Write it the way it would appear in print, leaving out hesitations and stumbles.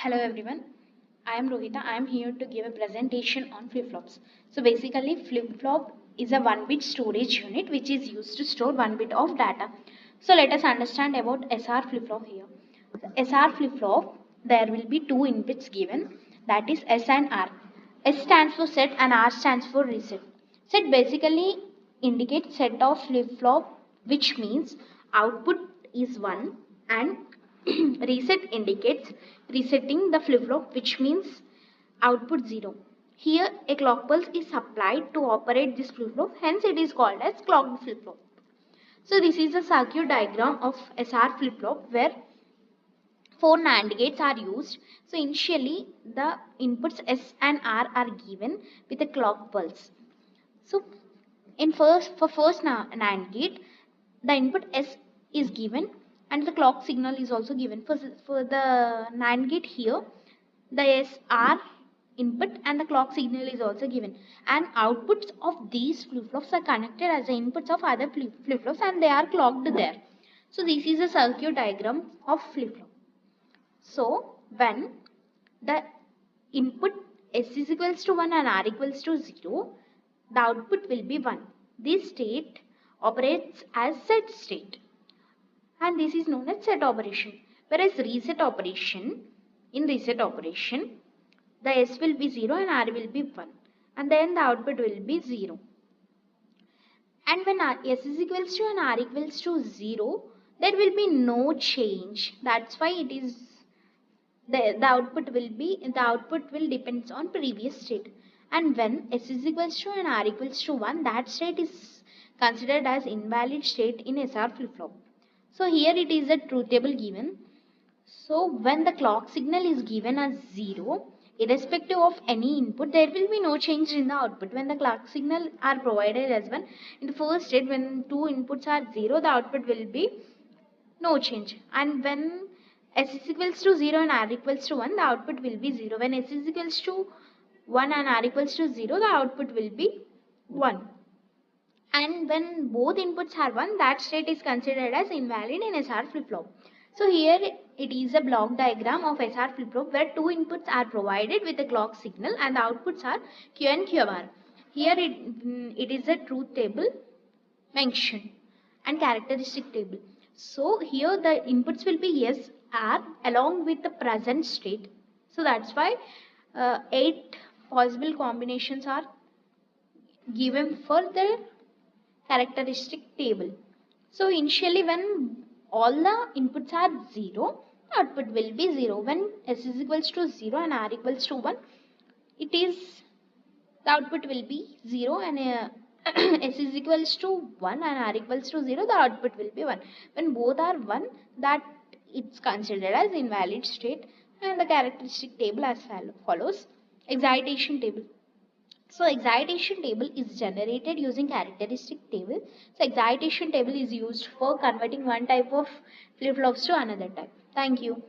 Hello everyone, I am Rohita. I am here to give a presentation on flip-flops. So basically flip-flop is a 1-bit storage unit which is used to store 1 bit of data. So let us understand about SR flip-flop here. The SR flip-flop, there will be two inputs given, that is S and R. S stands for set and R stands for reset. Set basically indicates set of flip-flop, which means output is 1, and reset indicates resetting the flip-flop, which means output 0. Here a clock pulse is applied to operate this flip-flop, hence it is called as clocked flip-flop. So this is a circuit diagram of SR flip-flop where 4 NAND gates are used. So initially the inputs S and R are given with a clock pulse. So for first NAND gate, the input S is given and the clock signal is also given. For the NAND gate here, the SR input and the clock signal is also given. And outputs of these flip-flops are connected as the inputs of other flip-flops and they are clocked there. So this is a circuit diagram of flip-flop. So when the input S is equals to 1 and R equals to 0, the output will be 1. This state operates as set state and this is known as set operation. Whereas reset operation, in reset operation, the S will be 0 and R will be 1 and then the output will be 0. And when S is equals to and R equals to 0, there will be no change. That's why it is the output will depends on previous state. And when S is equals to and R equals to 1, that state is considered as invalid state in SR flip-flop. So here it is a truth table given. So when the clock signal is given as 0, irrespective of any input, there will be no change in the output. When the clock signal are provided as 1, in the first state when two inputs are 0, the output will be no change. And when S is equals to 0 and R equals to 1, the output will be 0. When S is equals to 1 and R equals to 0, the output will be 1. And when both inputs are 1, that state is considered as invalid in SR flip-flop. So here it is a block diagram of SR flip-flop where two inputs are provided with a clock signal and the outputs are Q and QR. Here it is a truth table mentioned and characteristic table. So here the inputs will be S, R along with the present state. So that's why 8 possible combinations are given for the characteristic table. So initially when all the inputs are 0, output will be 0. When S is equals to 0 and R equals to 1, the output will be 0 and S is equals to 1 and R equals to 0, the output will be 1. When both are 1, that it's considered as invalid state, and the characteristic table as follows. Excitation table. So excitation table is generated using characteristic table. So excitation table is used for converting one type of flip-flops to another type. Thank you.